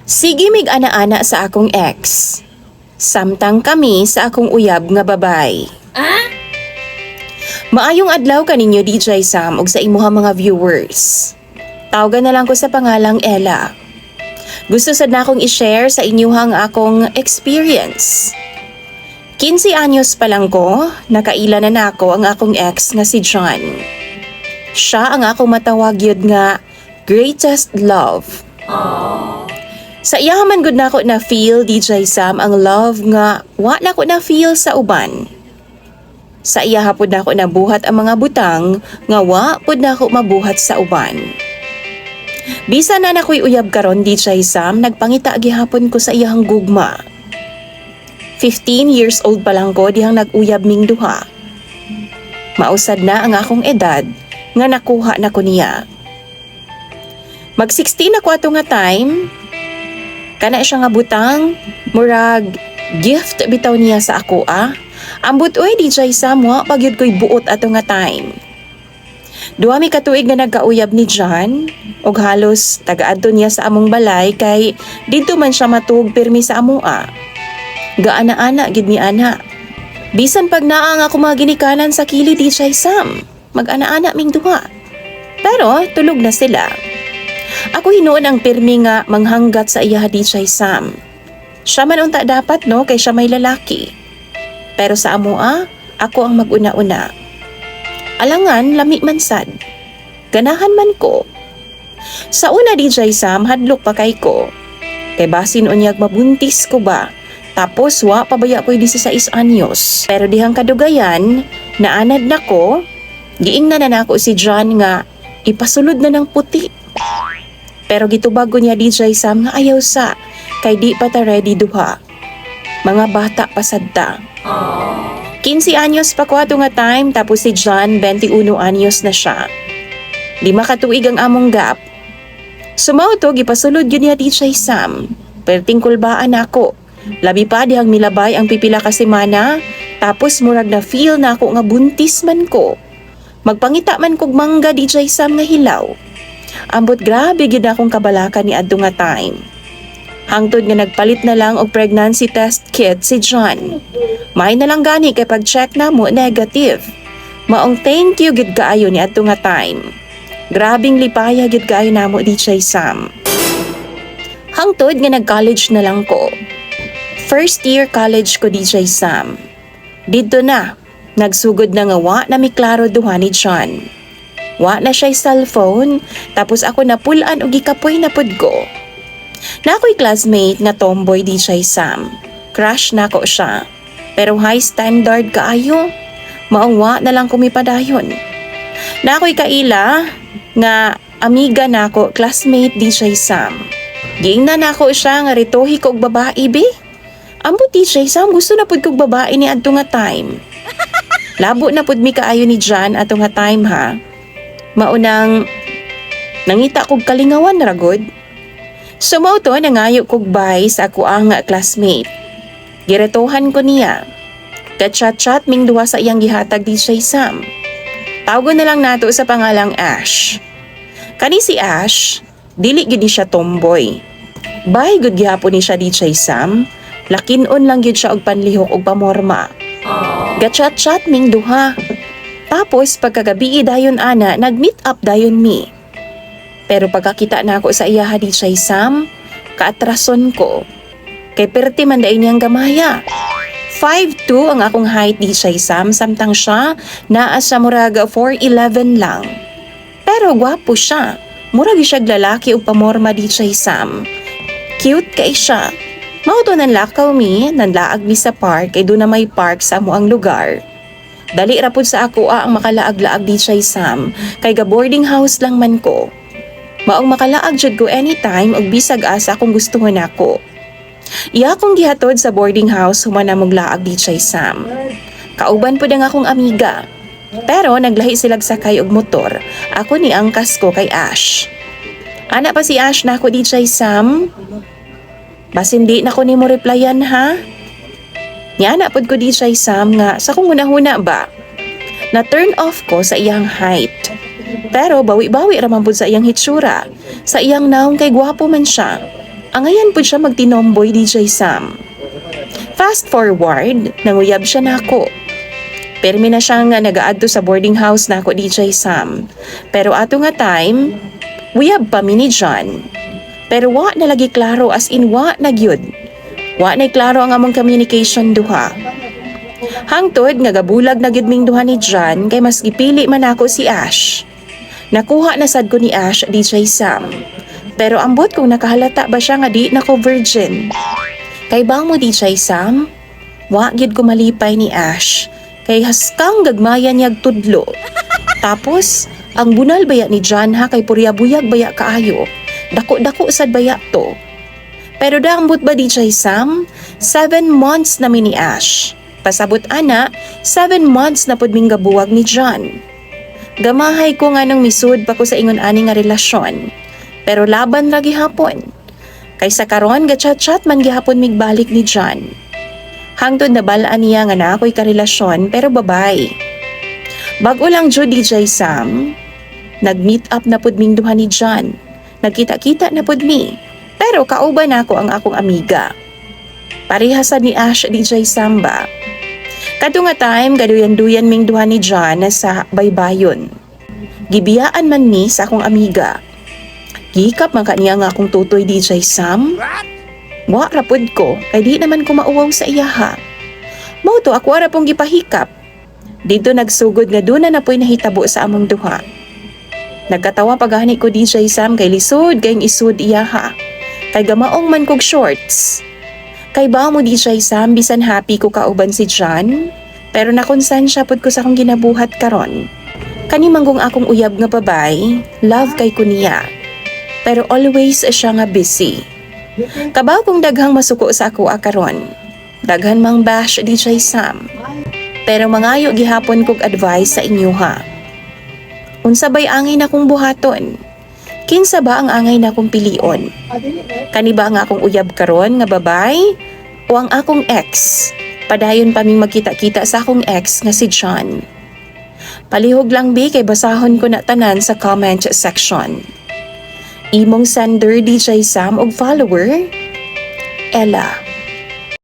Sige mig ana-ana sa akong ex. Samtang kami sa akong uyab nga babay. Maayong adlaw kaninyo DJ Sam ug sa imuha mga viewers. Tawagan na lang ko sa pangalang Ella. Gusto sad na akong i-share sa inyuhang akong experience. 15 anyos pa lang ko, nakaila na nako ang akong ex nga si John. Siya ang akong matawag yun nga greatest love. Sa iyahaman gud nako na feel DJ Sam ang love nga wa nako na feel sa uban. Sa iya hapod nako nabuhat ang mga butang nga wa pud nako mabuhat sa uban. Bisa na nakoy uyab karon DJ Sam, nagpangita gihapon ko sa iyang gugma. 15 years old pa lang ko dihang nag-uyab ming duha. Mausad na ang akong edad nga nakuha na ko niya. Mag-16 na ko ato nga time, kana siya nga butang, murag gift bitaw niya sa ako Ambot oy DJ Sam, wa pagyud ko'y buot ato nga time. Duha mi katuig nga nagkauyab ni John, og halos tagaadto niya sa among balay kay didto man siya matug pirmi sa amoa. Gaana-ana gid ni ana. Bisan pag naa nga ako mga ginikanan sa kili DJ Sam, mag-ana-ana ming duha. Pero tulog na sila. Ako hinuon ang pirmi nga manghanggat sa iya DJ Sam. Siya man unta dapat no kay siya may lalaki. Pero sa amoa, ako ang mag-una-una. Alangan, lami man sad. Ganahan man ko. Sa una DJ Sam, hadlok pa kay ko. Kay basin unyag mabuntis ko ba? Tapos wa pabaya ko'y 16 anyos. Pero dihang kadugayan, naanad na ko, giingnan na nako si John nga ipasulod na ng puti. Pero gitubag ko niya DJ Sam nga ayaw sa, kay di pa ta ready duha. Mga bata pa sadta. 15 anyos pa ko ato nga time, tapos si John 21 anyos na siya. 5 katuig ang among gap. Sumaw to, gipasulod yun niya DJ Sam. Perting kulbaan ako. Labi pa dihang milabay ang pipila ka semana, tapos murag na feel na ako nga buntis man ko. Magpangita man kog mangga DJ Sam nga hilaw. Ambot grabe gid akong kabalakan ni adto nga time. Hangtod nga nagpalit na lang og pregnancy test kit si John. May na lang gani kay pag-check na mo negative. Maong thank you gid kaayo ni adto nga time. Grabing lipaya gid kaayo namo DJ Sam. Hangtod nga nag-college na lang ko. First year college ko DJ Sam. Dito na, nagsugod na nga wa na mi klaro duha ni John. Wa na siya'y cellphone, tapos ako napulaan o gikapoy na pud ko. Na ako'y classmate nga tomboy DJ Sam. Crush na ko siya. Pero high standard kaayo. Maong wa na lang kumipadayon. Na ako'y kaila nga amiga na ko, classmate DJ Sam. Giingnan na ako siya nga ritohi ko og babae be. Ambo DJ Sam, gusto na pud kog babae ni adto nga time. Labo na pud mi kaayo ni John ato nga time ha. Maunang nangita kog kalingawan ra gud. Sumaw to nangayo kog bye sa ako ang classmate. Giretohan ko niya. Kachat-chat ming duha sa iyang gihatag DJ Sam. Tawagon na lang nato sa pangalang Ash. Kani si Ash, dili gid ni siya tomboy. Bye gud gihapon ni siya DJ Sam. Lakin-on lang gid siya og panlihok og pamorma. Gachat-chat ming duha. Tapos pagkagabi dayon ana, nag-meet up dayon mi. Pero pagkakita na ako sa iya DJ Sam, kaatrason ko. Kay perti man dayon niyang gamaya. 5'2" ang akong height DJ Sam, samtang siya naa sa murag 4'11" lang. Pero gwapo siya. Murag siya lalaki og pamorma DJ Sam. Cute kay siya. Mauto nanlakaw mi, nanlaag mi sa park, kay doon na may park sa amuang lugar. Dali ra pud sa ako ang makalaag-laag DJ Sam, kay ga boarding house lang man ko. Maong makalaag jud ko anytime og bisag asa kung gustuhon nako. Iya akong gihatod sa boarding house humana mong laag DJ Sam. Kauban pud ang akong amiga. Pero naglahi silag sakay og motor. Ako ni angkas ko kay Ash. Ana pa si Ash na ako DJ Sam. Bas hindi na ko ni mo replyan ha. Nya na pud ko DJ Sam nga sa kung huna-huna ba. Na turn off ko sa iyang height. Pero bawi-bawi raman pud sa iyang hitsura. Sa iyang naong kay gwapo man siya. Angayan po siya magtinomboy DJ Sam. Fast forward, nanguyab siya na ako. Permi na siya nga nag-aadto sa boarding house na ako DJ Sam. Pero ato nga time, uyab pa mi ni John. Pero wa na lagi klaro as in wa na gyud. Wa na klaro ang among communication duha. Hangtod nga gabulag na gyud ming duha ni John kay mas gipili man ako si Ash. Nakuha na sad ko ni Ash DJ Sam. Pero ambot kung nakahalata ba siya nga di na ko virgin. Kay bang mo DJ Sam? Wa gyud ko malipay ni Ash. Kay haskang gagmayan niyag tudlo. Tapos, ang bunal baya ni John ha kay puryabuyag baya kaayo. Dako-dako sad baya to. Pero daambot ba DJ Sam? 7 months na mi ni Ash. Pasabot ana, 7 months na pud ming gabuwag ni John. Gamahay ko nga nang misud pa ko sa ingon ani nga relasyon. Pero laban ra gihapon. Kaysa karon gatchat-chat man gihapon migbalik ni John. Hangtod na balaan niya nga na ako'y karelasyon pero babay. Bago lang jud DJ Sam, nag-meet up na pud ming duha ni John. Nagkita-kita na pud mi. Pero kauban ako ang akong amiga. Parehasan ni Ash DJ Sam ba? Kadto nga time gaduyan-duyan ming duha ni John sa baybayon. Gibiyaan man mi sa akong amiga. Gikap man kaniya nga akong tutoy DJ Sam. Wa rapod ko, kay di naman ko mauwaw sa iyaha. Mao to ako ra pong gipahikap. Dito nagsugod nga duna na po'y nahitabo sa among duha. Nagkatawa pagani ko DJ Sam kay lisod kayong isud iyaha. Kay gamaong man kog shorts. Kay ba mo DJ Sam bisan happy ko kauban si John, pero nakonsensya pud ko sa akong ginabuhat karon. Kani manggong akong uyab nga babay, love kay ko niya. Pero always siya nga busy. Kabaw kong daghang masuko sa ako karon. Daghan mang bash DJ Sam. Pero mangayo gihapon kog advice sa inyo ha. Unsa bay angay na kong buhaton? Kinsa ba ang angay na kong pilion? Kani ba ang akong uyab karon nga babay o ang akong ex? Padayon pa ming magkita-kita sa akong ex nga si John. Palihog lang bi kay basahon ko na tanan sa comment section. Imong sender DJ Sam og follower, Ella.